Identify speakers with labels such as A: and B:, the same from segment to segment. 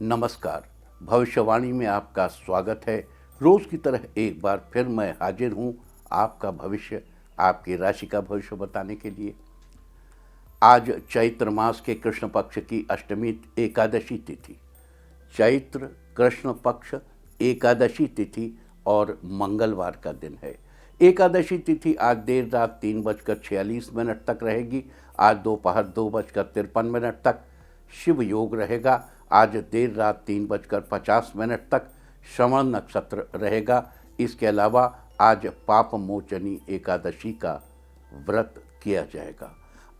A: नमस्कार। भविष्यवाणी में आपका स्वागत है। रोज की तरह एक बार फिर मैं हाजिर हूं आपका भविष्य, आपकी राशि का भविष्य बताने के लिए। आज चैत्र मास के कृष्ण पक्ष की अष्टमी एकादशी तिथि, चैत्र कृष्ण पक्ष एकादशी तिथि और मंगलवार का दिन है। एकादशी तिथि आज देर रात 3:46 तक रहेगी। आज दोपहर 2:53 तक शिव योग रहेगा। आज देर रात 3:50 तक श्रवण नक्षत्र रहेगा। इसके अलावा आज पाप मोचनी एकादशी का व्रत किया जाएगा।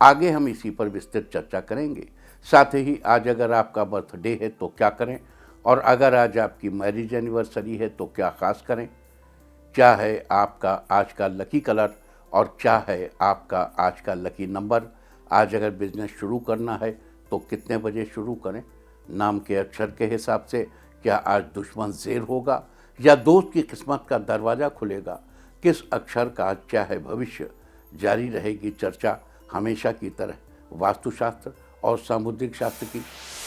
A: आगे हम इसी पर विस्तृत चर्चा करेंगे। साथ ही आज अगर आपका बर्थडे है तो क्या करें, और अगर आज आपकी मैरिज एनिवर्सरी है तो क्या खास करें, क्या है आपका आज का लकी कलर और क्या है आपका आज का लकी नंबर। आज अगर बिजनेस शुरू करना है तो कितने बजे शुरू करें, नाम के अक्षर के हिसाब से क्या आज दुश्मन ज़ेर होगा या दोस्त की किस्मत का दरवाज़ा खुलेगा, किस अक्षर का आज क्या है भविष्य। जारी रहेगी चर्चा हमेशा की तरह वास्तुशास्त्र और सामुद्रिक शास्त्र की।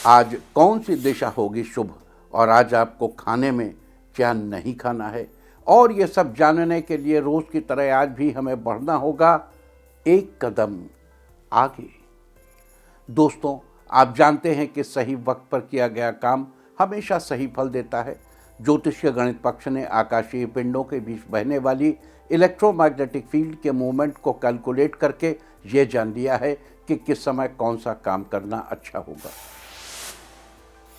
A: आज कौन सी दिशा होगी शुभ और आज आपको खाने में क्या नहीं खाना है, और ये सब जानने के लिए रोज़ की तरह आज भी हमें बढ़ना होगा एक कदम आगे। दोस्तों, आप जानते हैं कि सही वक्त पर किया गया काम हमेशा सही फल देता है। ज्योतिषीय गणित पक्ष ने आकाशीय पिंडों के बीच बहने वाली इलेक्ट्रोमैग्नेटिक फील्ड के मूवमेंट को कैलकुलेट करके ये जान लिया है कि किस समय कौन सा काम करना अच्छा होगा।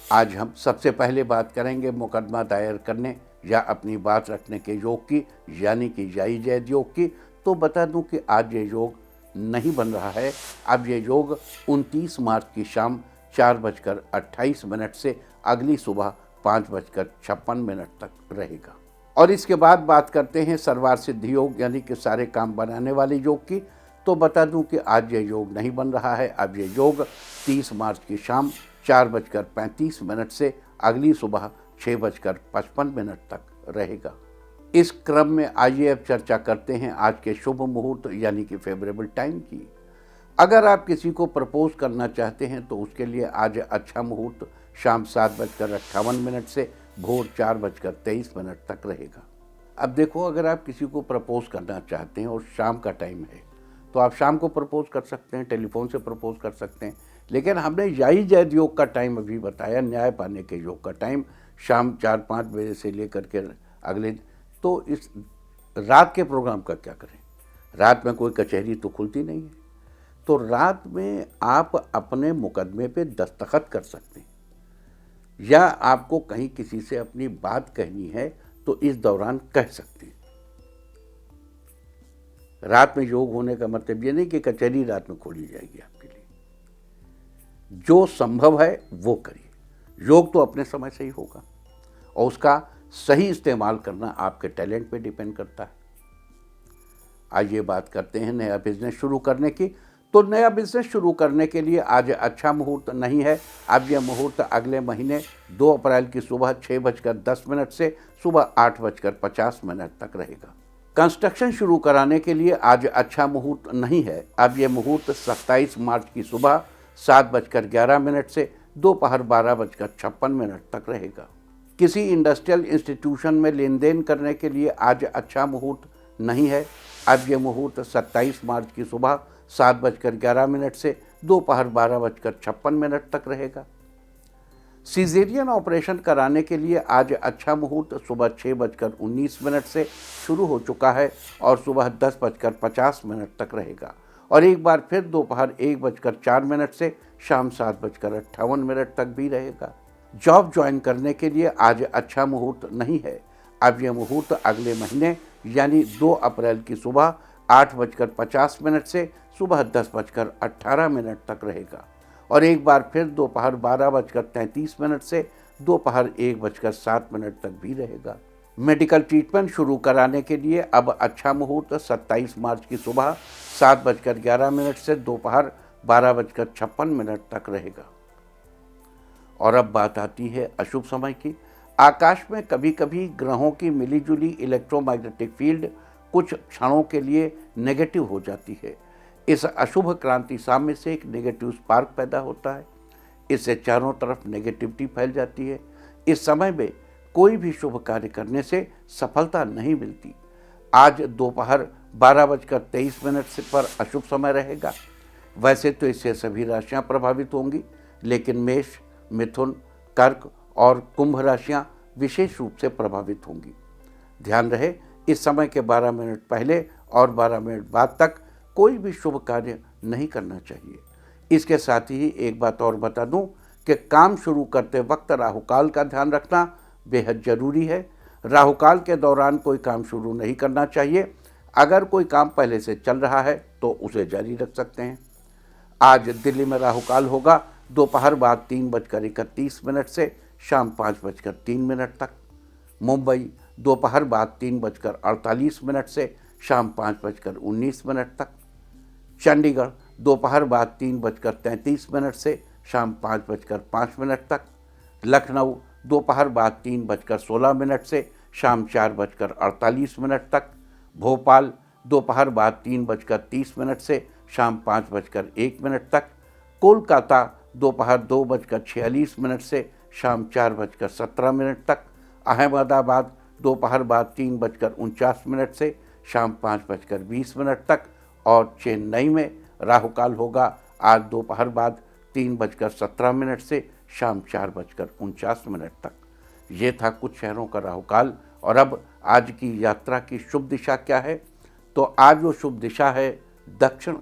A: आज हम सबसे पहले बात करेंगे मुकदमा दायर करने या अपनी बात रखने के योग की, यानी कि जाई जैद योग की। तो बता दूं कि आज ये योग नहीं बन रहा है। अब ये योग 29 मार्च की शाम 4:28 से अगली सुबह 5:56 तक रहेगा। और इसके बाद बात करते हैं सर्वार्थ सिद्धि योग, यानी कि सारे काम बनाने वाले योग की। तो बता दूं कि आज ये योग नहीं बन रहा है। अब ये योग 30 मार्च की शाम 4:35 से अगली सुबह 6:55 तक रहेगा। इस क्रम में आइए अब चर्चा करते हैं आज के शुभ मुहूर्त यानी कि फेवरेबल टाइम की। अगर आप किसी को प्रपोज करना चाहते हैं तो उसके लिए आज अच्छा मुहूर्त शाम 7:58 से भोर 4:23 तक रहेगा। अब देखो, अगर आप किसी को प्रपोज करना चाहते हैं और शाम का टाइम है तो आप शाम को प्रपोज कर सकते हैं, टेलीफोन से प्रपोज कर सकते हैं। लेकिन हमने याई जैद योग का टाइम अभी बताया, न्याय पाने के योग का टाइम शाम 4-5 बजे से लेकर के अगले। तो इस रात के प्रोग्राम का क्या करें? रात में कोई कचहरी तो खुलती नहीं है, तो रात में आप अपने मुकदमे पे दस्तखत कर सकते हैं, या आपको कहीं किसी से अपनी बात कहनी है तो इस दौरान कह सकते हैं। रात में योग होने का मतलब ये नहीं कि कचहरी रात में खोली जाएगी आपके लिए। जो संभव है वो करिए। योग तो अपने समय से ही होगा और उसका सही इस्तेमाल करना आपके टैलेंट पे डिपेंड करता है। आइए बात करते हैं नया बिजनेस शुरू करने की। तो नया बिजनेस शुरू करने के लिए आज अच्छा मुहूर्त नहीं है। अब यह मुहूर्त अगले महीने 2 अप्रैल की सुबह 6:10 से सुबह 8:50 तक रहेगा। कंस्ट्रक्शन शुरू कराने के लिए आज अच्छा मुहूर्त नहीं है। अब यह मुहूर्त 27 मार्च की सुबह 7:11 से दोपहर 12:56 तक रहेगा। किसी इंडस्ट्रियल इंस्टीट्यूशन में लेन देन करने के लिए आज अच्छा मुहूर्त नहीं है। अब यह मुहूर्त 27 मार्च की सुबह 7:11 से दोपहर 12:56 तक रहेगा। सीजेरियन ऑपरेशन कराने के लिए आज अच्छा मुहूर्त सुबह 6:19 से शुरू हो चुका है और सुबह 10:50 तक रहेगा, और एक बार फिर दोपहर 1:04 से शाम 7:58 तक भी रहेगा। जॉब ज्वाइन करने के लिए आज अच्छा मुहूर्त नहीं है। अब यह मुहूर्त अगले महीने यानी 2 अप्रैल की सुबह 8:50 से सुबह 10:18 तक रहेगा, और एक बार फिर दोपहर 12:33 से दोपहर 1:07 तक भी रहेगा। मेडिकल ट्रीटमेंट शुरू कराने के लिए अब अच्छा मुहूर्त 27 मार्च की सुबह 7:11 से दोपहर 12:56 तक रहेगा। और अब बात आती है अशुभ समय की। आकाश में कभी कभी ग्रहों की मिलीजुली इलेक्ट्रोमैग्नेटिक फील्ड कुछ क्षणों के लिए नेगेटिव हो जाती है। इस अशुभ क्रांति साम्य से एक नेगेटिव स्पार्क पैदा होता है। इससे चारों तरफ नेगेटिविटी फैल जाती है। इस समय में कोई भी शुभ कार्य करने से सफलता नहीं मिलती। आज दोपहर 12:23 से पर अशुभ समय रहेगा। वैसे तो इससे सभी राशियां प्रभावित होंगी, लेकिन मेष, मिथुन, कर्क और कुंभ राशियां विशेष रूप से प्रभावित होंगी। ध्यान रहे, इस समय के 12 मिनट पहले और 12 मिनट बाद तक कोई भी शुभ कार्य नहीं करना चाहिए। इसके साथ ही एक बात और बता दूं कि काम शुरू करते वक्त राहुकाल का ध्यान रखना बेहद जरूरी है। राहुकाल के दौरान कोई काम शुरू नहीं करना चाहिए। अगर कोई काम पहले से चल रहा है तो उसे जारी रख सकते हैं। आज दिल्ली में राहुकाल होगा दोपहर बाद 3:31 से शाम 5:03 तक। मुंबई दोपहर बाद 3:48 से शाम 5:19 तक। चंडीगढ़ दोपहर बाद 3:33 से शाम 5:05 तक। लखनऊ दोपहर बाद 3:16 से शाम 4:48 तक। भोपाल दोपहर बाद 3:30 से शाम 5:01 तक। कोलकाता दोपहर 2:46 से शाम 4:17 तक। अहमदाबाद दोपहर बाद 3:49 से शाम 5:20 तक। और चेन्नई में राहुकाल होगा आज दोपहर बाद 3:17 से शाम 4:49 तक। ये था कुछ शहरों का राहुकाल। और अब आज की यात्रा की शुभ दिशा क्या है? तो आज वो शुभ दिशा है दक्षिण।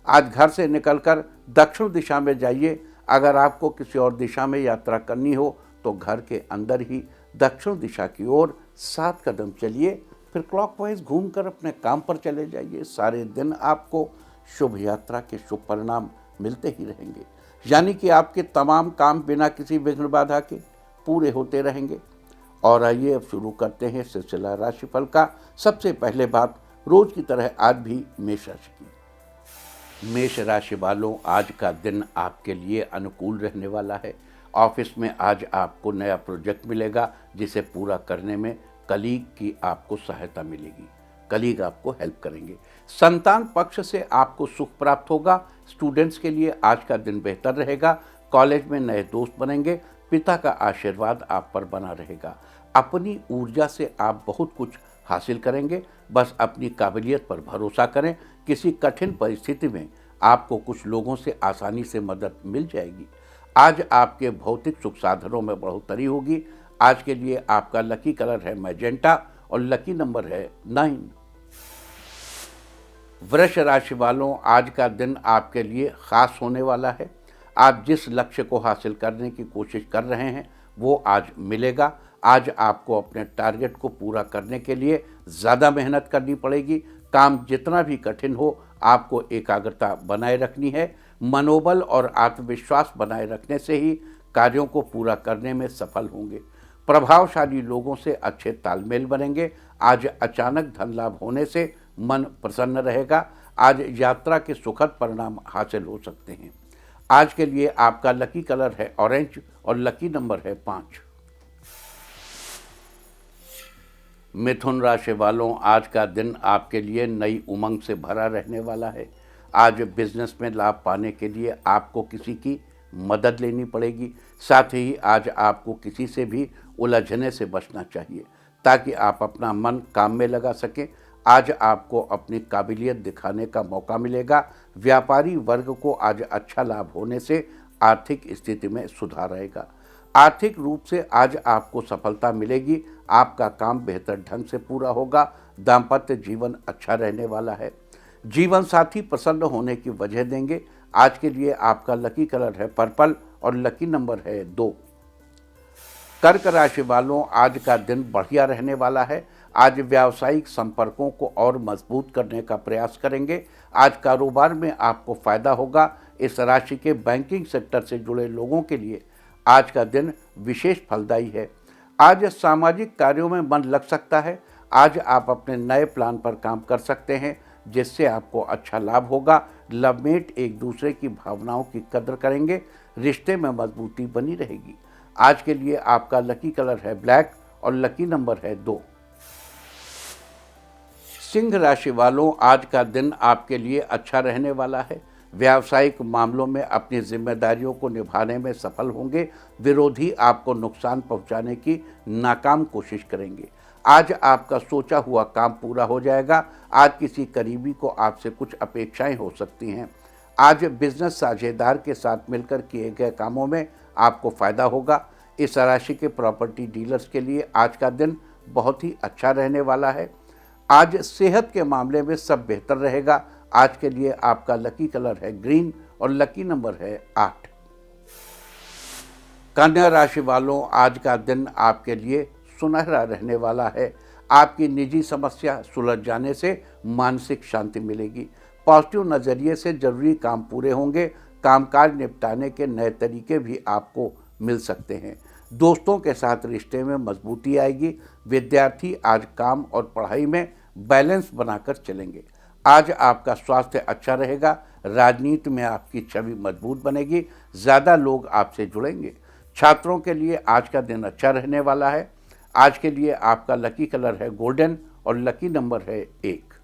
A: आज घर से निकलकर दक्षिण दिशा में जाइए। अगर आपको किसी और दिशा में यात्रा करनी हो तो घर के अंदर ही दक्षिण दिशा की ओर 7 कदम चलिए, फिर क्लॉकवाइज घूमकर अपने काम पर चले जाइए। सारे दिन आपको शुभ यात्रा के शुभ परिणाम मिलते ही रहेंगे, यानी कि आपके तमाम काम बिना किसी विघ्न बाधा के पूरे होते रहेंगे। और आइए अब शुरू करते हैं सिलसिला राशिफल का। सबसे पहले बात रोज की तरह आज भी मेष राशि की। मेष राशि वालों, आज का दिन आपके लिए अनुकूल रहने वाला है। ऑफिस में आज आपको नया प्रोजेक्ट मिलेगा जिसे पूरा करने में कलीग की आपको सहायता मिलेगी। कलीग आपको हेल्प करेंगे। संतान पक्ष से आपको सुख प्राप्त होगा। स्टूडेंट्स के लिए आज का दिन बेहतर रहेगा। कॉलेज में नए दोस्त बनेंगे। पिता का आशीर्वाद आप पर बना रहेगा। अपनी ऊर्जा से आप बहुत कुछ हासिल करेंगे। बस अपनी काबिलियत पर भरोसा करें। किसी कठिन परिस्थिति में आपको कुछ लोगों से आसानी से मदद मिल जाएगी। आज आपके भौतिक सुख साधनों में बढ़ोतरी होगी। आज के लिए आपका लकी कलर है मैजेंटा और लकी नंबर है 9। वृष राशि वालों, आज का दिन आपके लिए खास होने वाला है। आप जिस लक्ष्य को हासिल करने की कोशिश कर रहे हैं वो आज मिलेगा। आज आपको अपने टारगेट को पूरा करने के लिए ज़्यादा मेहनत करनी पड़ेगी। काम जितना भी कठिन हो आपको एकाग्रता बनाए रखनी है। मनोबल और आत्मविश्वास बनाए रखने से ही कार्यों को पूरा करने में सफल होंगे। प्रभावशाली लोगों से अच्छे तालमेल बनेंगे। आज अचानक धन लाभ होने से मन प्रसन्न रहेगा। आज यात्रा के सुखद परिणाम हासिल हो सकते हैं। आज के लिए आपका लकी कलर है ऑरेंज और लकी नंबर है 5। मिथुन राशि वालों, आज का दिन आपके लिए नई उमंग से भरा रहने वाला है। आज बिजनेस में लाभ पाने के लिए आपको किसी की मदद लेनी पड़ेगी। साथ ही आज आपको किसी से भी उलझने से बचना चाहिए ताकि आप अपना मन काम में लगा सकें। आज आपको अपनी काबिलियत दिखाने का मौका मिलेगा। व्यापारी वर्ग को आज अच्छा लाभ होने से आर्थिक स्थिति में सुधार आएगा। आर्थिक रूप से आज आपको सफलता मिलेगी। आपका काम बेहतर ढंग से पूरा होगा। दाम्पत्य जीवन अच्छा रहने वाला है। जीवन साथी प्रसन्न होने की वजह देंगे। आज के लिए आपका लकी कलर है पर्पल और लकी नंबर है 2। कर्क राशि वालों, आज का दिन बढ़िया रहने वाला है। आज व्यावसायिक संपर्कों को और मजबूत करने का प्रयास करेंगे। आज कारोबार में आपको फायदा होगा। इस राशि के बैंकिंग सेक्टर से जुड़े लोगों के लिए आज का दिन विशेष फलदायी है। आज सामाजिक कार्यों में मन लग सकता है। आज आप अपने नए प्लान पर काम कर सकते हैं जिससे आपको अच्छा लाभ होगा। लवमेट एक दूसरे की भावनाओं की कद्र करेंगे। रिश्ते में मजबूती बनी रहेगी। आज के लिए आपका लकी कलर है ब्लैक और लकी नंबर है 2। सिंह राशि वालों, आज का दिन आपके लिए अच्छा रहने वाला है। व्यावसायिक मामलों में अपनी जिम्मेदारियों को निभाने में सफल होंगे। विरोधी आपको नुकसान पहुंचाने की नाकाम कोशिश करेंगे। आज आपका सोचा हुआ काम पूरा हो जाएगा। आज किसी करीबी को आपसे कुछ अपेक्षाएं हो सकती हैं। आज बिजनेस साझेदार के साथ मिलकर किए गए कामों में आपको फायदा होगा। इस राशि के प्रॉपर्टी डीलर्स के लिए आज का दिन बहुत ही अच्छा रहने वाला है। आज सेहत के मामले में सब बेहतर रहेगा। आज के लिए आपका लकी कलर है ग्रीन और लकी नंबर है 8। कन्या राशि वालों, आज का दिन आपके लिए सुनहरा रहने वाला है। आपकी निजी समस्या सुलझ जाने से मानसिक शांति मिलेगी। पॉजिटिव नज़रिए से जरूरी काम पूरे होंगे। कामकाज निपटाने के नए तरीके भी आपको मिल सकते हैं। दोस्तों के साथ रिश्ते में मजबूती आएगी। विद्यार्थी आज काम और पढ़ाई में बैलेंस बनाकर चलेंगे। आज आपका स्वास्थ्य अच्छा रहेगा। राजनीति में आपकी छवि मजबूत बनेगी। ज़्यादा लोग आपसे जुड़ेंगे। छात्रों के लिए आज का दिन अच्छा रहने वाला है। आज के लिए आपका लकी कलर है गोल्डन और लकी नंबर है 1।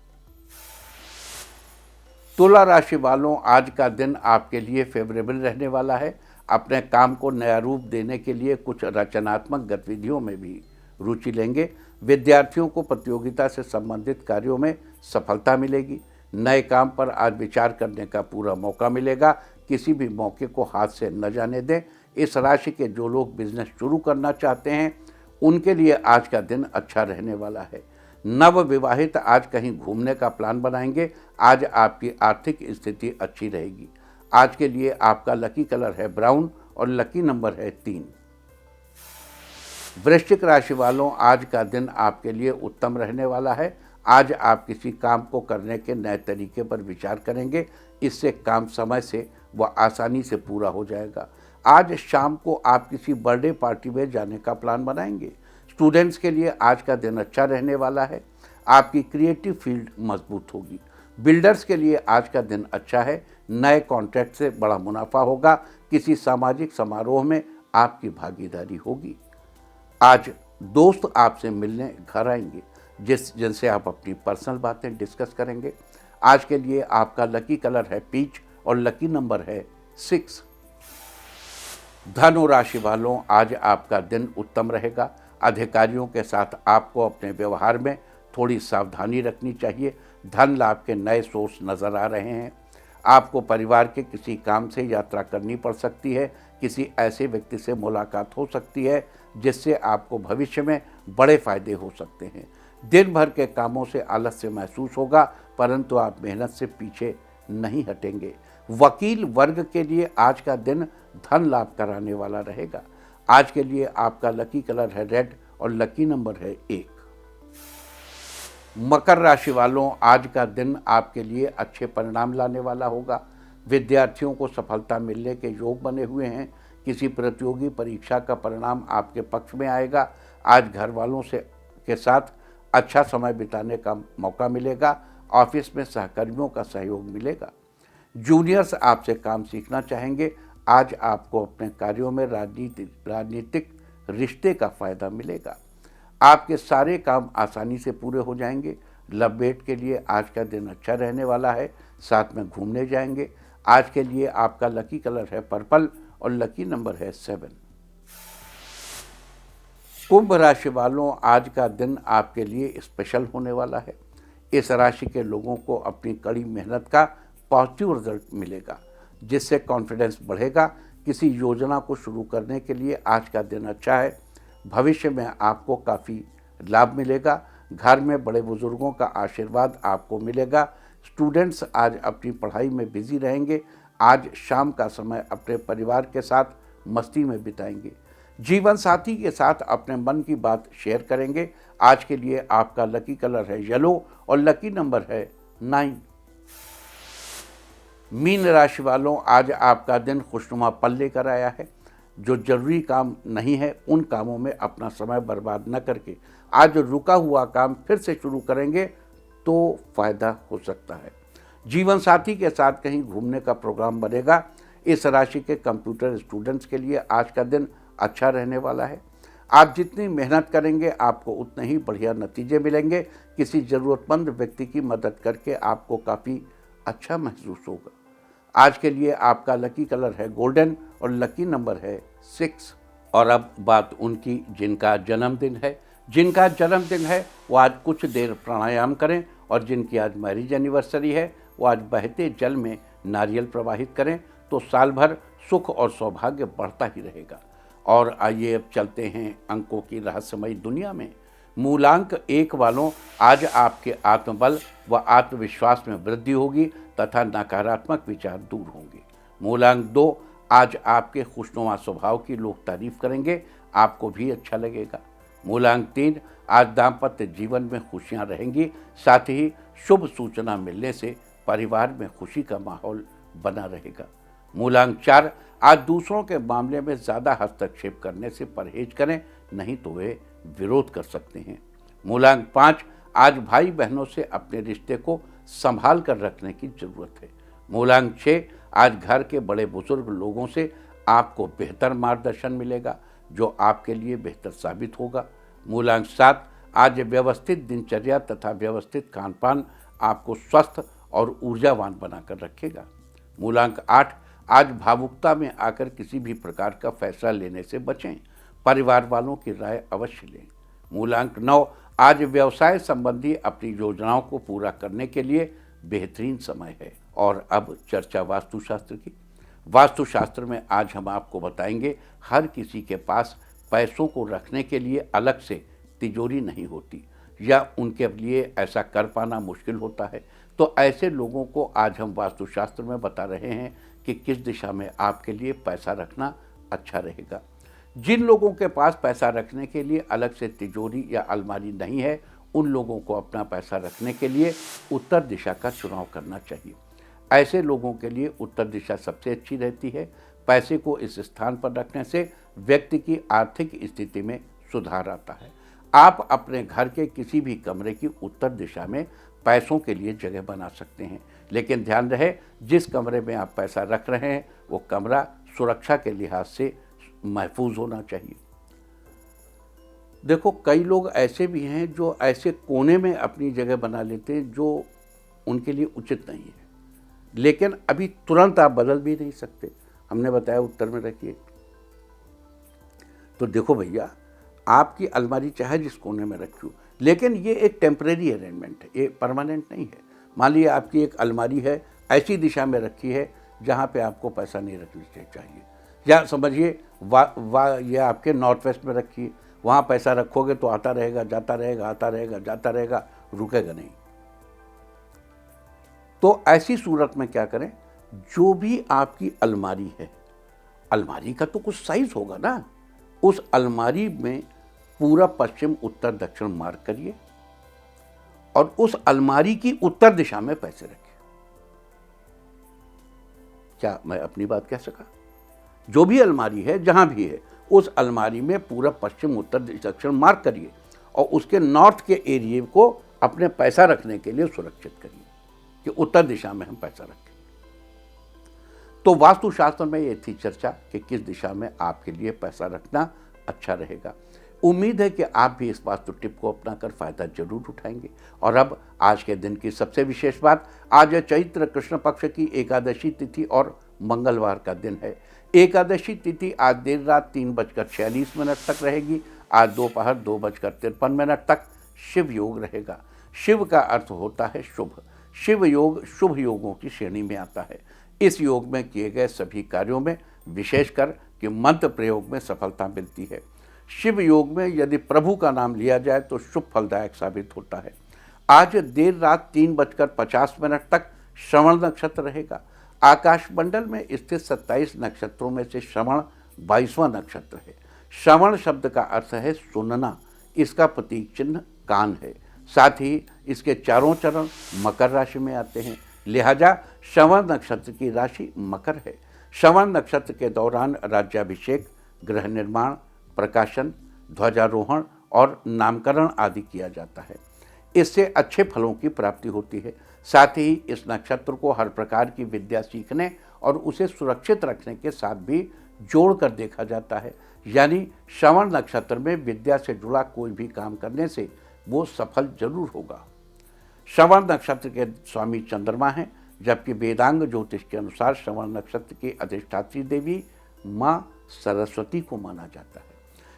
A: तुला राशि वालों, आज का दिन आपके लिए फेवरेबल रहने वाला है। अपने काम को नया रूप देने के लिए कुछ रचनात्मक गतिविधियों में भी रुचि लेंगे। विद्यार्थियों को प्रतियोगिता से संबंधित कार्यों में सफलता मिलेगी। नए काम पर आज विचार करने का पूरा मौका मिलेगा। किसी भी मौके को हाथ से न जाने दें। इस राशि के जो लोग बिजनेस शुरू करना चाहते हैं उनके लिए आज का दिन अच्छा रहने वाला है। नव विवाहित आज कहीं घूमने का प्लान बनाएंगे। आज आपकी आर्थिक स्थिति अच्छी रहेगी। आज के लिए आपका लकी कलर है ब्राउन और लकी नंबर है 3। वृश्चिक राशि वालों, आज का दिन आपके लिए उत्तम रहने वाला है। आज आप किसी काम को करने के नए तरीके पर विचार करेंगे। इससे काम समय से व आसानी से पूरा हो जाएगा। आज शाम को आप किसी बर्थडे पार्टी में जाने का प्लान बनाएंगे। स्टूडेंट्स के लिए आज का दिन अच्छा रहने वाला है। आपकी क्रिएटिव फील्ड मजबूत होगी। बिल्डर्स के लिए आज का दिन अच्छा है। नए कॉन्ट्रैक्ट से बड़ा मुनाफा होगा। किसी सामाजिक समारोह में आपकी भागीदारी होगी। आज दोस्त आपसे मिलने घर आएंगे जिनसे आप अपनी पर्सनल बातें डिस्कस करेंगे। आज के लिए आपका लकी कलर है पीच और लकी नंबर है 6। धनु राशि वालों, आज आपका दिन उत्तम रहेगा। अधिकारियों के साथ आपको अपने व्यवहार में थोड़ी सावधानी रखनी चाहिए। धन लाभ के नए सोर्स नज़र आ रहे हैं। आपको परिवार के किसी काम से यात्रा करनी पड़ सकती है। किसी ऐसे व्यक्ति से मुलाकात हो सकती है जिससे आपको भविष्य में बड़े फायदे हो सकते हैं। दिन भर के कामों से आलस्य महसूस होगा, परंतु आप मेहनत से पीछे नहीं हटेंगे। वकील वर्ग के लिए आज का दिन धन लाभ कराने वाला रहेगा। आज के लिए आपका लकी कलर है रेड और लकी नंबर है 1। मकर राशि वालों, आज का दिन आपके लिए अच्छे परिणाम लाने वाला होगा। विद्यार्थियों को सफलता मिलने के योग बने हुए हैं। किसी प्रतियोगी परीक्षा का परिणाम आपके पक्ष में आएगा। आज घर वालों के साथ अच्छा समय बिताने का मौका मिलेगा। ऑफिस में सहकर्मियों का सहयोग मिलेगा। जूनियर्स आपसे काम सीखना चाहेंगे। आज आपको अपने कार्यों में राजनीतिक रिश्ते का फायदा मिलेगा। आपके सारे काम आसानी से पूरे हो जाएंगे। लव मेट के लिए आज का दिन अच्छा रहने वाला है। साथ में घूमने जाएंगे। आज के लिए आपका लकी कलर है पर्पल और लकी नंबर है 7। कुंभ राशि वालों, आज का दिन आपके लिए स्पेशल होने वाला है। इस राशि के लोगों को अपनी कड़ी मेहनत का पॉजिटिव रिजल्ट मिलेगा, जिससे कॉन्फिडेंस बढ़ेगा। किसी योजना को शुरू करने के लिए आज का दिन अच्छा है। भविष्य में आपको काफ़ी लाभ मिलेगा। घर में बड़े बुजुर्गों का आशीर्वाद आपको मिलेगा। स्टूडेंट्स आज अपनी पढ़ाई में बिजी रहेंगे। आज शाम का समय अपने परिवार के साथ मस्ती में बिताएंगे। जीवन साथी के साथ अपने मन की बात शेयर करेंगे। आज के लिए आपका लकी कलर है येलो और लकी नंबर है 9। मीन राशि वालों, आज आपका दिन खुशनुमा पल लेकर आया है। जो जरूरी काम नहीं है उन कामों में अपना समय बर्बाद न करके आज रुका हुआ काम फिर से शुरू करेंगे तो फायदा हो सकता है। जीवन साथी के साथ कहीं घूमने का प्रोग्राम बनेगा। इस राशि के कंप्यूटर स्टूडेंट्स के लिए आज का दिन अच्छा रहने वाला है। आप जितनी मेहनत करेंगे आपको उतने ही बढ़िया नतीजे मिलेंगे। किसी ज़रूरतमंद व्यक्ति की मदद करके आपको काफ़ी अच्छा महसूस होगा। आज के लिए आपका लकी कलर है गोल्डन और लकी नंबर है 6। और अब बात उनकी जिनका जन्मदिन है। जिनका जन्मदिन है वो आज कुछ देर प्राणायाम करें, और जिनकी आज मैरिज एनिवर्सरी है वो आज बहते जल में नारियल प्रवाहित करें, तो साल भर सुख और सौभाग्य बढ़ता ही रहेगा। और आइए अब चलते हैं अंकों की रहस्यमयी दुनिया में। मूलांक 1 वालों, आज आपके आत्मबल व आत्मविश्वास में वृद्धि होगी तथा नकारात्मक विचार दूर होंगे। मूलांक 2, आज आपके खुशनुमा स्वभाव की लोग तारीफ करेंगे, आपको भी अच्छा लगेगा। मूलांक 3, आज दाम्पत्य जीवन में खुशियां रहेंगी, साथ ही शुभ सूचना मिलने से परिवार में खुशी का माहौल बना रहेगा। मूलांक 4, आज दूसरों के मामले में ज़्यादा हस्तक्षेप करने से परहेज करें, नहीं तो वे विरोध कर सकते हैं। मूलांक 5, आज भाई बहनों से अपने रिश्ते को संभाल कर रखने की जरूरत है। मूलांक 6, आज घर के बड़े बुजुर्ग लोगों से आपको बेहतर मार्गदर्शन मिलेगा, जो आपके लिए बेहतर साबित होगा। मूलांक 7, आज व्यवस्थित दिनचर्या तथा व्यवस्थित खानपान आपको स्वस्थ और ऊर्जावान बनाकर रखेगा। मूलांक 8, आज भावुकता में आकर किसी भी प्रकार का फैसला लेने से बचें, परिवार वालों की राय अवश्य लें। मूलांक 9, आज व्यवसाय संबंधी अपनी योजनाओं को पूरा करने के लिए बेहतरीन समय है। और अब चर्चा वास्तुशास्त्र की। वास्तुशास्त्र में आज हम आपको बताएंगे, हर किसी के पास पैसों को रखने के लिए अलग से तिजोरी नहीं होती, या उनके लिए ऐसा कर पाना मुश्किल होता है। तो ऐसे लोगों को आज हम वास्तुशास्त्र में बता रहे हैं कि किस दिशा में आपके लिए पैसा रखना अच्छा रहेगा। जिन लोगों के पास पैसा रखने के लिए अलग से तिजोरी या अलमारी नहीं है, उन लोगों को अपना पैसा रखने के लिए उत्तर दिशा का चुनाव करना चाहिए। ऐसे लोगों के लिए उत्तर दिशा सबसे अच्छी रहती है। पैसे को इस स्थान पर रखने से व्यक्ति की आर्थिक स्थिति में सुधार आता है। आप अपने घर के किसी भी कमरे की उत्तर दिशा में पैसों के लिए जगह बना सकते हैं, लेकिन ध्यान रहे जिस कमरे में आप पैसा रख रहे हैं वो कमरा सुरक्षा के लिहाज से महफूज होना चाहिए। देखो, कई लोग ऐसे भी हैं जो ऐसे कोने में अपनी जगह बना लेते हैं जो उनके लिए उचित नहीं है, लेकिन अभी तुरंत आप बदल भी नहीं सकते। हमने बताया उत्तर में रखिए। तो देखो भैया, आपकी अलमारी चाहे जिस कोने में रखी हो, लेकिन ये एक टेम्परेरी अरेंजमेंट है, ये परमानेंट नहीं है। मान लीजिए आपकी एक अलमारी है, ऐसी दिशा में रखी है जहाँ पे आपको पैसा नहीं रखना चाहिए, या समझिए ये आपके नॉर्थ वेस्ट में रखी है, वहाँ पैसा रखोगे तो आता रहेगा, जाता रहेगा, आता रहेगा, जाता रहेगा, रुकेगा नहीं। तो ऐसी सूरत में क्या करें, जो भी आपकी अलमारी है, अलमारी का तो कुछ साइज होगा ना, उस अलमारी में पूरा पश्चिम उत्तर दक्षिण मार्क करिए और उस अलमारी की उत्तर दिशा में पैसे रखिए। क्या मैं अपनी बात कह सका? जो भी अलमारी है, जहां भी है, उस अलमारी में पूरा पश्चिम उत्तर दक्षिण मार्क करिए और उसके नॉर्थ के एरिया को अपने पैसा रखने के लिए सुरक्षित करिए कि उत्तर दिशा में हम पैसा रखें। तो वास्तुशास्त्र में ये थी चर्चा कि किस दिशा में आपके लिए पैसा रखना अच्छा रहेगा। उम्मीद है कि आप भी इस वास्तु टिप को अपनाकर फायदा जरूर उठाएंगे। और अब आज के दिन की सबसे विशेष बात, आज चैत्र कृष्ण पक्ष की एकादशी तिथि और मंगलवार का दिन है। एकादशी तिथि आज देर रात 3:46 तक रहेगी। आज दोपहर 2:53 तक शिव योग रहेगा। शिव का अर्थ होता है शुभ। शिव योग शुभ योगों की श्रेणी में आता है। इस योग में किए गए सभी कार्यों में, विशेषकर कि मंत्र प्रयोग में सफलता मिलती है। शिव योग में यदि प्रभु का नाम लिया जाए तो शुभ फलदायक साबित होता है। आज देर रात 3:50 तक श्रवण नक्षत्र रहेगा। आकाशमंडल में स्थित 27 नक्षत्रों में से श्रवण 22वां नक्षत्र है। श्रवण शब्द का अर्थ है सुनना। इसका प्रतीक चिन्ह कान है। साथ ही इसके चारों चरण मकर राशि में आते हैं, लिहाजा श्रवण नक्षत्र की राशि मकर है। श्रवण नक्षत्र के दौरान राज्याभिषेक, गृह निर्माण, प्रकाशन, ध्वजारोहण और नामकरण आदि किया जाता है। इससे अच्छे फलों की प्राप्ति होती है। साथ ही इस नक्षत्र को हर प्रकार की विद्या सीखने और उसे सुरक्षित रखने के साथ भी जोड़कर देखा जाता है। यानी श्रवण नक्षत्र में विद्या से जुड़ा कोई भी काम करने से वो सफल जरूर होगा। श्रवण नक्षत्र के स्वामी चंद्रमा हैं। जबकि वेदांग ज्योतिष के अनुसार श्रवण नक्षत्र की अधिष्ठात्री देवी माँ सरस्वती को माना जाता है।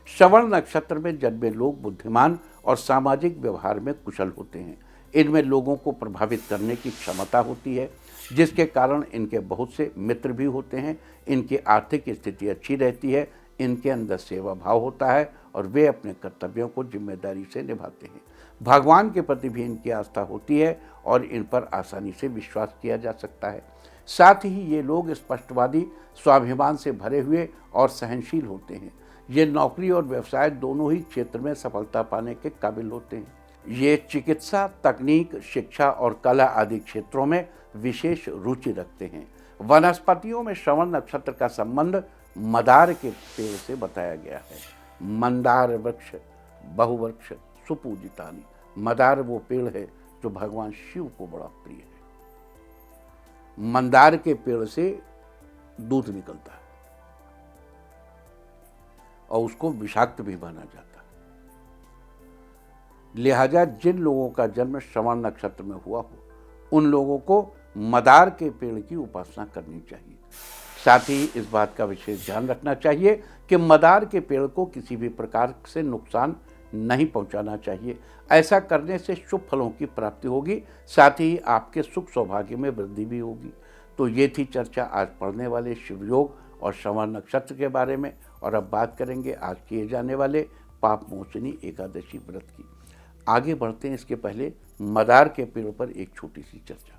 A: श्रवण नक्षत्र में जन्मे लोग बुद्धिमान और सामाजिक व्यवहार में कुशल होते हैं। इनमें लोगों को प्रभावित करने की क्षमता होती है, जिसके कारण इनके बहुत से मित्र भी होते हैं। इनकी आर्थिक स्थिति अच्छी रहती है, इनके अंदर सेवा भाव होता है और वे अपने कर्तव्यों को जिम्मेदारी से निभाते हैं। भगवान के प्रति भी इनकी आस्था होती है और इन पर आसानी से विश्वास किया जा सकता है। साथ ही ये लोग स्पष्टवादी, स्वाभिमान से भरे हुए और सहनशील होते हैं। ये नौकरी और व्यवसाय दोनों ही क्षेत्र में सफलता पाने के काबिल होते हैं। ये चिकित्सा, तकनीक, शिक्षा और कला आदि क्षेत्रों में विशेष रुचि रखते हैं। वनस्पतियों में श्रवण नक्षत्र का संबंध मदार के पेड़ से बताया गया है। मंदार वृक्ष बहुवृक्ष सुपूजितानि। मदार वो पेड़ है जो भगवान शिव को बड़ा प्रिय है। मंदार के पेड़ से दूध निकलता है और उसको विषाक्त भी माना जाता है। लिहाजा जिन लोगों का जन्म श्रवण नक्षत्र में हुआ हो, उन लोगों को मदार के पेड़ की उपासना करनी चाहिए। साथ ही इस बात का विशेष ध्यान रखना चाहिए कि मदार के पेड़ को किसी भी प्रकार से नुकसान नहीं पहुंचाना चाहिए। ऐसा करने से शुभ फलों की प्राप्ति होगी, साथ ही आपके सुख सौभाग्य में वृद्धि भी होगी। तो ये थी चर्चा आज पढ़ने वाले शिवयोग और श्रवण नक्षत्र के बारे में। और अब बात करेंगे आज किए जाने वाले पाप मोचनी एकादशी व्रत की। आगे बढ़ते हैं, इसके पहले मदार के पेड़ पर एक छोटी सी चर्चा।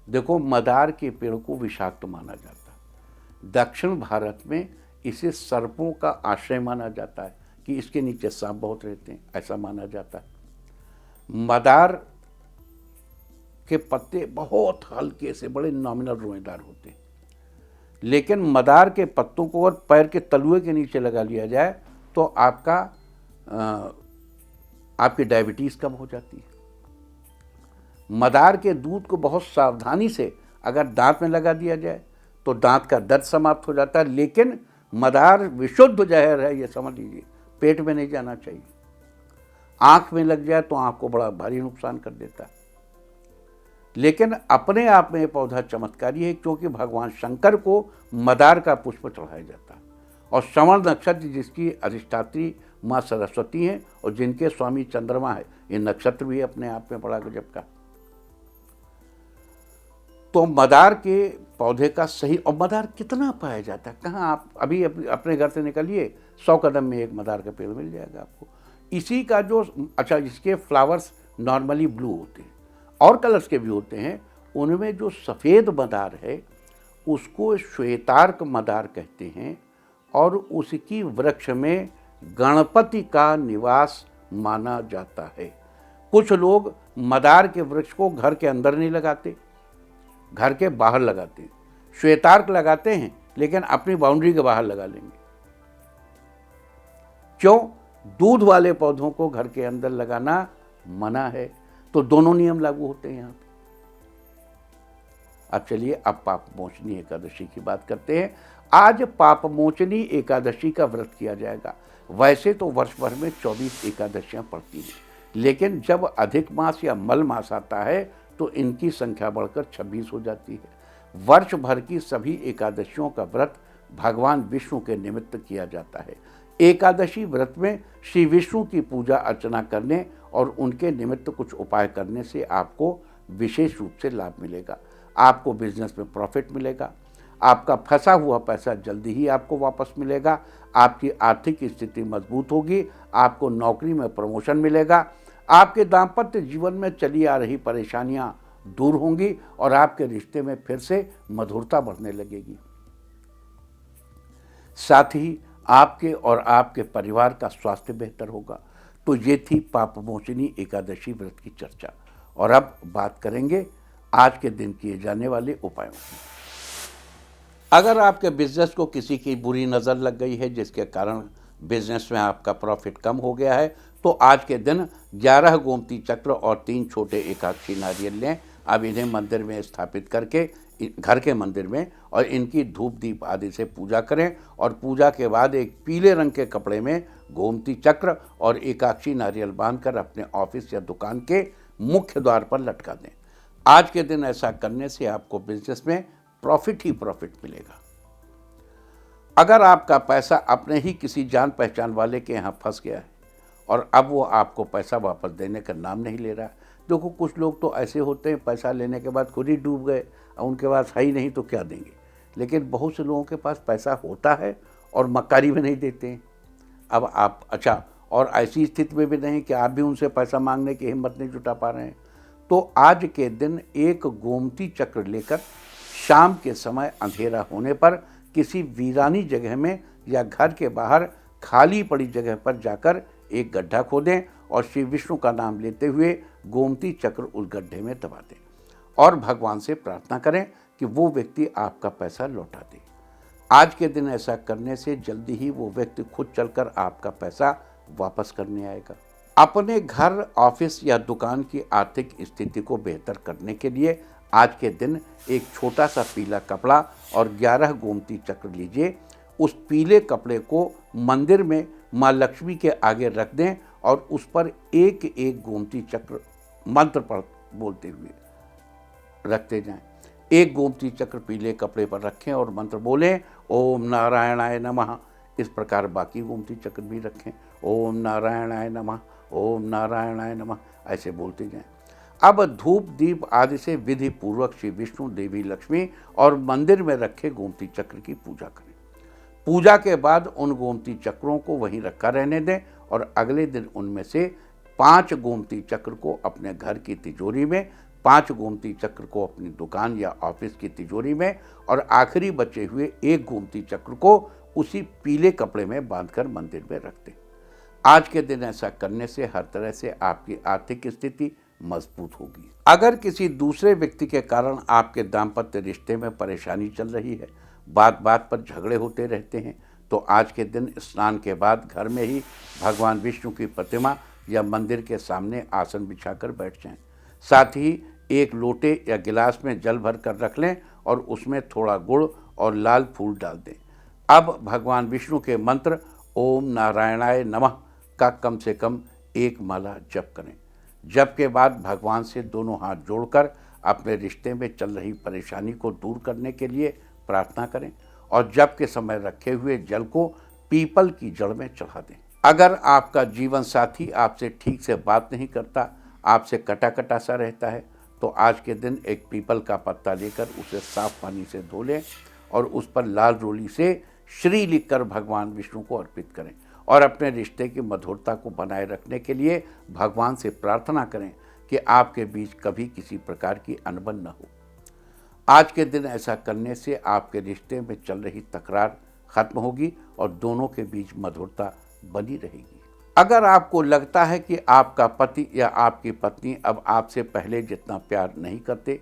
A: देखो, मदार के पेड़ को विषाक्त माना जाता है। दक्षिण भारत में इसे सर्पों का आश्रय माना जाता है कि इसके नीचे सांप बहुत रहते हैं, ऐसा माना जाता है। मदार के पत्ते बहुत हल्के से बड़े नॉमिनल रोएदार होते हैं, लेकिन मदार के पत्तों को अगर पैर के तलुए के नीचे लगा लिया जाए तो आपकी डायबिटीज़ कम हो जाती है। मदार के दूध को बहुत सावधानी से अगर दांत में लगा दिया जाए तो दांत का दर्द समाप्त हो जाता है, लेकिन मदार विशुद्ध जहर है, ये समझ लीजिए, पेट में नहीं जाना चाहिए। आँख में लग जाए तो आँख को बड़ा भारी नुकसान कर देता है। लेकिन अपने आप में ये पौधा चमत्कारी है, क्योंकि भगवान शंकर को मदार का पुष्प चढ़ाया जाता है। और श्रवण नक्षत्र जिसकी अधिष्ठात्री माँ सरस्वती हैं और जिनके स्वामी चंद्रमा है, ये नक्षत्र भी अपने आप में बड़ा गजब का। तो मदार के पौधे का सही, और मदार कितना पाया जाता है, कहाँ आप अभी अपने घर से निकलिए 100 कदम में एक मदार का पेड़ मिल जाएगा आपको। इसी का जो इसके फ्लावर्स नॉर्मली ब्लू होते हैं और कलर्स के भी होते हैं। उनमें जो सफ़ेद मदार है उसको श्वेतार्क मदार कहते हैं और उसकी वृक्ष में गणपति का निवास माना जाता है। कुछ लोग मदार के वृक्ष को घर के अंदर नहीं लगाते, घर के बाहर लगाते हैं। श्वेतार्क लगाते हैं लेकिन अपनी बाउंड्री के बाहर लगा लेंगे। क्यों? दूध वाले पौधों को घर के अंदर लगाना मना है। तो दोनों नियम लागू होते हैं यहाँ पे। अब चलिए अब पाप मोचनी एकादशी की बात करते हैं। आज पाप मोचनी एकादशी का व्रत किया जाएगा। वैसे तो वर्ष भर में 24 एकादशियां पड़ती हैं, लेकिन जब अधिक मास या मल मास आता है तो इनकी संख्या बढ़कर 26 हो जाती है। वर्ष भर की सभी एकादशियों का व्रत भगवान विष्णु के निमित्त किया जाता है। एकादशी व्रत में श्री विष्णु की पूजा अर्चना करने और उनके निमित्त कुछ उपाय करने से आपको विशेष रूप से लाभ मिलेगा। आपको बिजनेस में प्रॉफिट मिलेगा, आपका फंसा हुआ पैसा जल्दी ही आपको वापस मिलेगा, आपकी आर्थिक स्थिति मजबूत होगी, आपको नौकरी में प्रमोशन मिलेगा, आपके दाम्पत्य जीवन में चली आ रही परेशानियां दूर होंगी और आपके रिश्ते में फिर से मधुरता बढ़ने लगेगी। साथ ही आपके और आपके परिवार का स्वास्थ्य बेहतर होगा। तो ये थी पाप मोचनी एकादशी व्रत की चर्चा। और अब बात करेंगे आज के दिन किए जाने वाले उपायों की। अगर आपके बिजनेस को किसी की बुरी नज़र लग गई है, जिसके कारण बिजनेस में आपका प्रॉफिट कम हो गया है, तो आज के दिन 11 गोमती चक्र और 3 छोटे एकादशी नारियल लें। अब इन्हें मंदिर में स्थापित करके, घर के मंदिर में, और इनकी धूप दीप आदि से पूजा करें। और पूजा के बाद एक पीले रंग के कपड़े में गोमती चक्र और एकादशी नारियल बांधकर अपने ऑफिस या दुकान के मुख्य द्वार पर लटका दें। आज के दिन ऐसा करने से आपको बिजनेस में प्रॉफिट ही प्रॉफिट मिलेगा। अगर आपका पैसा अपने ही किसी जान पहचान वाले के यहाँ फंस गया है और अब वो आपको पैसा वापस देने का नाम नहीं ले रहा है, देखो कुछ लोग तो ऐसे होते हैं पैसा लेने के बाद खुद ही डूब गए, उनके पास है ही नहीं तो क्या देंगे। लेकिन बहुत से लोगों के पास पैसा होता है और मक्कारी भी नहीं देते हैं। अब आप और ऐसी स्थिति में भी नहीं कि आप भी उनसे पैसा मांगने की हिम्मत नहीं जुटा पा रहे हैं, तो आज के दिन एक गोमती चक्र लेकर शाम के समय अंधेरा होने पर किसी वीरानी जगह में या घर के बाहर खाली पड़ी जगह पर जाकर एक गड्ढा खोदें और श्री विष्णु का नाम लेते हुए गोमती चक्र उस गड्ढे में दबा दें और भगवान से प्रार्थना करें कि वो व्यक्ति आपका पैसा लौटा दे। आज के दिन ऐसा करने से जल्दी ही वो व्यक्ति खुद चलकर आपका पैसा वापस करने आएगा। अपने घर, ऑफिस या दुकान की आर्थिक स्थिति को बेहतर करने के लिए आज के दिन एक छोटा सा पीला कपड़ा और 11 गोमती चक्र लीजिए। उस पीले कपड़े को मंदिर में माँ लक्ष्मी के आगे रख दें और उस पर एक एक गोमती चक्र मंत्र पढ़ बोलते हुए रखते जाएं। एक गोमती चक्र पीले कपड़े पर रखें और मंत्र बोलें, ओम नारायणाय नमः। इस प्रकार बाकी गोमती चक्र भी रखें, ओम नारायणाय नमः, ओम नारायणाय नमः, ऐसे बोलते जाएं। अब धूप दीप आदि से विधि पूर्वक श्री विष्णु, देवी लक्ष्मी और मंदिर में रखे गोमती चक्र की पूजा करें। पूजा के बाद उन गोमती चक्रों को वहीं रखा रहने दें और अगले दिन उनमें से 5 गोमती चक्र को अपने घर की तिजोरी में, 5 गोमती चक्र को अपनी दुकान या ऑफिस की तिजोरी में और आखिरी बचे हुए 1 गोमती चक्र को उसी पीले कपड़े में बांधकर मंदिर में रख दें। आज के दिन ऐसा करने से हर तरह से आपकी आर्थिक स्थिति मजबूत होगी। अगर किसी दूसरे व्यक्ति के कारण आपके दाम्पत्य रिश्ते में परेशानी चल रही है, बात बात पर झगड़े होते रहते हैं, तो आज के दिन स्नान के बाद घर में ही भगवान विष्णु की प्रतिमा या मंदिर के सामने आसन बिछाकर बैठ जाएं। साथ ही एक लोटे या गिलास में जल भर कर रख लें और उसमें थोड़ा गुड़ और लाल फूल डाल दें। अब भगवान विष्णु के मंत्र ओम नारायणाय नमः का कम से कम 1 माला जप करें। जप के बाद भगवान से दोनों हाथ जोड़कर अपने रिश्ते में चल रही परेशानी को दूर करने के लिए प्रार्थना करें और जप के समय रखे हुए जल को पीपल की जड़ में चढ़ा दें। अगर आपका जीवन साथी आपसे ठीक से बात नहीं करता, आपसे कटा कटा सा रहता है, तो आज के दिन एक पीपल का पत्ता लेकर उसे साफ पानी से धो लें और उस पर लाल रोली से श्री लिखकर भगवान विष्णु को अर्पित करें और अपने रिश्ते की मधुरता को बनाए रखने के लिए भगवान से प्रार्थना करें कि आपके बीच कभी किसी प्रकार की अनबन न हो। आज के दिन ऐसा करने से आपके रिश्ते में चल रही तकरार खत्म होगी और दोनों के बीच मधुरता बनी रहेगी। अगर आपको लगता है कि आपका पति या आपकी पत्नी अब आपसे पहले जितना प्यार नहीं करते,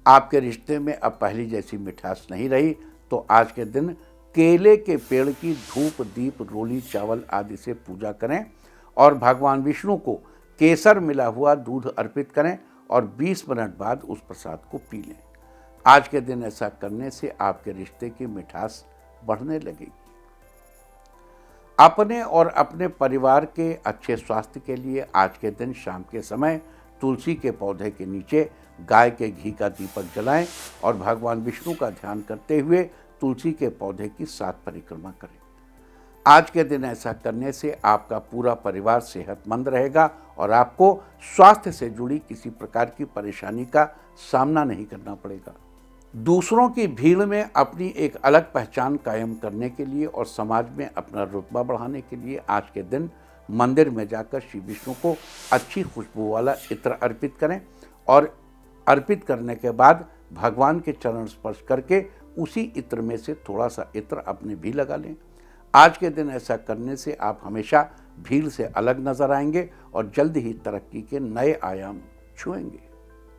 A: आपके रिश्ते में अब पहली जैसी मिठास नहीं रही, तो आज के दिन केले के पेड़ की धूप दीप रोली चावल आदि से पूजा करें और भगवान विष्णु को केसर मिला हुआ दूध अर्पित करें और 20 मिनट बाद उस प्रसाद को पी लें। आज के दिन ऐसा करने से आपके रिश्ते की मिठास बढ़ने लगेगी। अपने और अपने परिवार के अच्छे स्वास्थ्य के लिए आज के दिन शाम के समय तुलसी के पौधे के नीचे गाय के घी का दीपक जलाएं और भगवान विष्णु का ध्यान करते हुए तुलसी के पौधे की 7 परिक्रमा करें। आज के दिन ऐसा करने से आपका पूरा परिवार सेहतमंद रहेगा और आपको स्वास्थ्य से जुड़ी किसी प्रकार की परेशानी का सामना नहीं करना पड़ेगा। दूसरों की भीड़ में अपनी एक अलग पहचान कायम करने के लिए और समाज में अपना रुतबा बढ़ाने के लिए आज के दिन मंदिर में जाकर श्री विष्णु को अच्छी खुशबू वाला इत्र अर्पित करें और अर्पित करने के बाद भगवान के चरण स्पर्श करके उसी इत्र में से थोड़ा सा इत्र अपने भी लगा लें। आज के दिन ऐसा करने से आप हमेशा भीड़ से अलग नजर आएंगे और जल्द ही तरक्की के नए आयाम छुएंगे।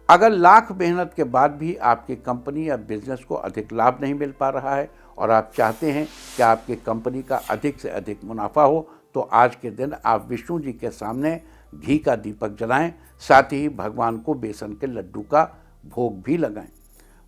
A: अगर लाख मेहनत के बाद भी आपकी कंपनी या बिजनेस को अधिक लाभ नहीं मिल पा रहा है और आप चाहते हैं कि आपकी कंपनी का अधिक से अधिक मुनाफा हो, तो आज के दिन आप विष्णु जी के सामने घी का दीपक जलाएं। साथ ही भगवान को बेसन के लड्डू का भोग भी लगाएं।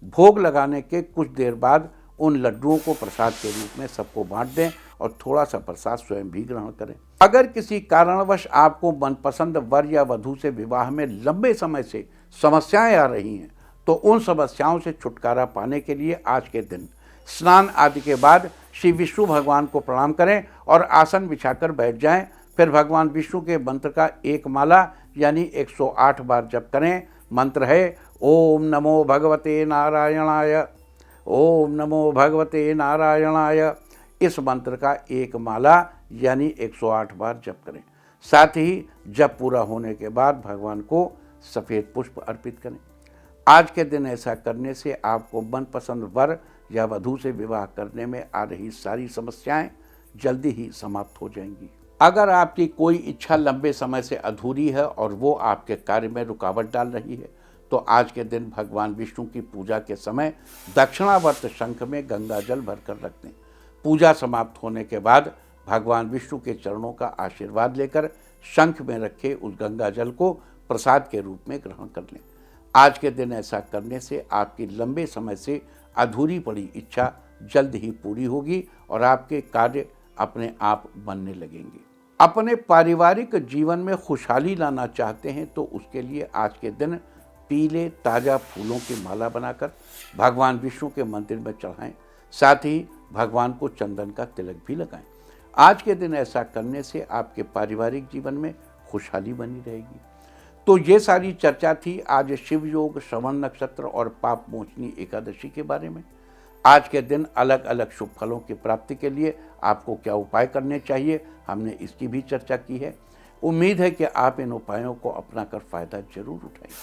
A: भोग लगाने के कुछ देर बाद उन लड्डुओं को प्रसाद के रूप में सबको बांट दें और थोड़ा सा प्रसाद स्वयं भी ग्रहण करें। अगर किसी कारणवश आपको मनपसंद वर या वधू से विवाह में लंबे समय से समस्याएं आ रही हैं, तो उन समस्याओं से छुटकारा पाने के लिए आज के दिन स्नान आदि के बाद श्री विष्णु भगवान को प्रणाम करें और आसन बिछाकर बैठ जाएं। फिर भगवान विष्णु के मंत्र का एक माला यानी 108 बार जप करें। मंत्र है ओम नमो भगवते नारायणाय, ओम नमो भगवते नारायणाय। इस मंत्र का एक माला यानी 108 बार जप करें। साथ ही जप पूरा होने के बाद भगवान को सफ़ेद पुष्प अर्पित करें। आज के दिन ऐसा करने से आपको मनपसंद वर या वधू से विवाह करने में आ रही सारी समस्याएं जल्दी ही समाप्त हो जाएंगी। अगर आपकी कोई इच्छा लंबे समय से अधूरी है और वो आपके कार्य में रुकावट डाल रही है, तो आज के दिन भगवान विष्णु की पूजा के समय दक्षिणावर्त शंख में गंगा जल भरकर रख दें। पूजा समाप्त होने के बाद भगवान विष्णु के चरणों का आशीर्वाद लेकर शंख में रखे उस गंगा जल को प्रसाद के रूप में ग्रहण कर लें। आज के दिन ऐसा करने से आपकी लंबे समय से अधूरी पड़ी इच्छा जल्द ही पूरी होगी और आपके कार्य अपने आप बनने लगेंगे। अपने पारिवारिक जीवन में खुशहाली लाना चाहते हैं तो उसके लिए आज के दिन पीले ताज़ा फूलों की माला बनाकर भगवान विष्णु के मंदिर में चढ़ाएं। साथ ही भगवान को चंदन का तिलक भी लगाएं। आज के दिन ऐसा करने से आपके पारिवारिक जीवन में खुशहाली बनी रहेगी। तो ये सारी चर्चा थी आज शिव योग, श्रवण नक्षत्र और पाप मोचनी एकादशी के बारे में। आज के दिन अलग अलग शुभ फलों की प्राप्ति के लिए आपको क्या उपाय करने चाहिए, हमने इसकी भी चर्चा की है। उम्मीद है कि आप इन उपायों को अपनाकर फायदा जरूर उठाएंगे।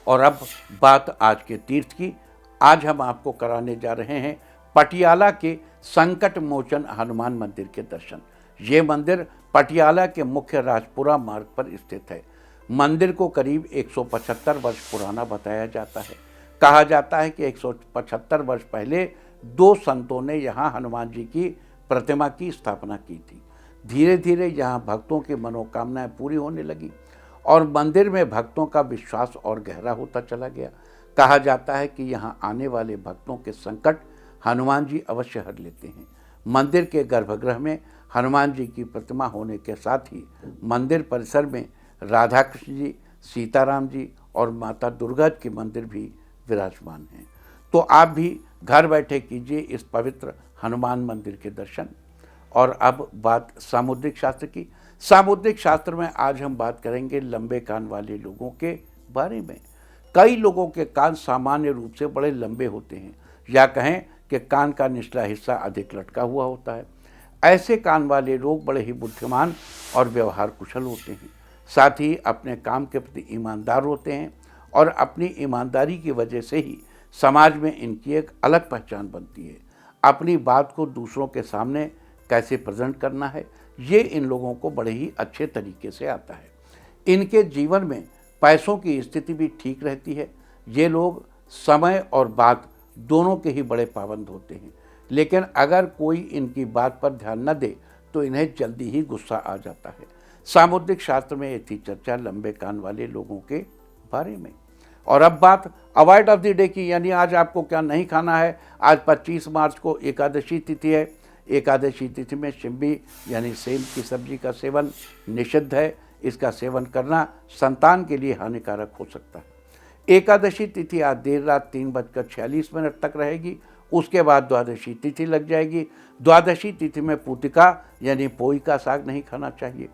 A: और अब बात आज के तीर्थ की। आज हम आपको कराने जा रहे हैं पटियाला के संकट मोचन हनुमान मंदिर के दर्शन। ये मंदिर पटियाला के मुख्य राजपुरा मार्ग पर स्थित है। मंदिर को करीब 175 वर्ष पुराना बताया जाता है। कहा जाता है कि 175 वर्ष पहले 2 संतों ने यहाँ हनुमान जी की प्रतिमा की स्थापना की थी। धीरे धीरे यहाँ भक्तों की मनोकामनाएं पूरी होने लगी और मंदिर में भक्तों का विश्वास और गहरा होता चला गया। कहा जाता है कि यहाँ आने वाले भक्तों के संकट हनुमान जी अवश्य हर लेते हैं। मंदिर के गर्भगृह में हनुमान जी की प्रतिमा होने के साथ ही मंदिर परिसर में राधा कृष्ण जी, सीताराम जी और माता दुर्गा के मंदिर भी विराजमान हैं। तो आप भी घर बैठे कीजिए इस पवित्र हनुमान मंदिर के दर्शन। और अब बात सामुद्रिक शास्त्र की। सामुद्रिक शास्त्र में आज हम बात करेंगे लंबे कान वाले लोगों के बारे में। कई लोगों के कान सामान्य रूप से बड़े लंबे होते हैं, या कहें कि कान का निचला हिस्सा अधिक लटका हुआ होता है। ऐसे कान वाले लोग बड़े ही बुद्धिमान और व्यवहार कुशल होते हैं। साथ ही अपने काम के प्रति ईमानदार होते हैं और अपनी ईमानदारी की वजह से ही समाज में इनकी एक अलग पहचान बनती है। अपनी बात को दूसरों के सामने कैसे प्रेजेंट करना है, ये इन लोगों को बड़े ही अच्छे तरीके से आता है। इनके जीवन में पैसों की स्थिति भी ठीक रहती है। ये लोग समय और बात दोनों के ही बड़े पाबंद होते हैं, लेकिन अगर कोई इनकी बात पर ध्यान न दे तो इन्हें जल्दी ही गुस्सा आ जाता है। सामुद्रिक शास्त्र में ये थी चर्चा लंबे कान वाले लोगों के बारे में। और अब बात अवॉइड ऑफ द डे की, यानी आज आपको क्या नहीं खाना है। आज 25 मार्च को एकादशी तिथि है। एकादशी तिथि में शिम्बी यानी सेम की सब्जी का सेवन निषिद्ध है। इसका सेवन करना संतान के लिए हानिकारक हो सकता है। एकादशी तिथि आज देर रात 3:46 तक रहेगी। उसके बाद द्वादशी तिथि लग जाएगी। द्वादशी तिथि में पूतिका यानी पोई का साग नहीं खाना चाहिए।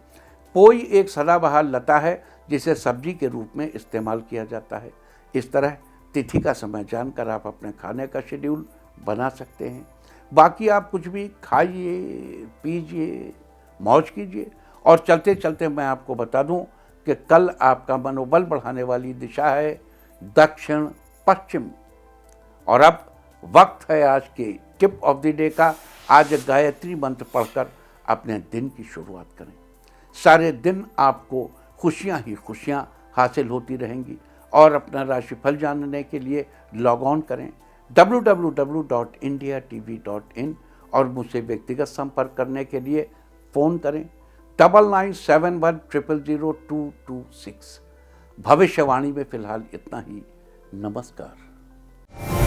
A: पोई एक सदाबहार लता है जिसे सब्जी के रूप में इस्तेमाल किया जाता है। इस तरह तिथि का समय जानकर आप अपने खाने का शेड्यूल बना सकते हैं। बाकी आप कुछ भी खाइए, पीजिए, मौज कीजिए। और चलते चलते मैं आपको बता दूं कि कल आपका मनोबल बढ़ाने वाली दिशा है दक्षिण पश्चिम। और अब वक्त है आज के टिप ऑफ द डे का। आज गायत्री मंत्र पढ़कर अपने दिन की शुरुआत करें। सारे दिन आपको खुशियां ही खुशियां हासिल होती रहेंगी। और अपना राशिफल जानने के लिए लॉग ऑन करें www.indiatv.in और मुझसे व्यक्तिगत संपर्क करने के लिए फ़ोन करें 9971000226। भविष्यवाणी में फ़िलहाल इतना ही। नमस्कार।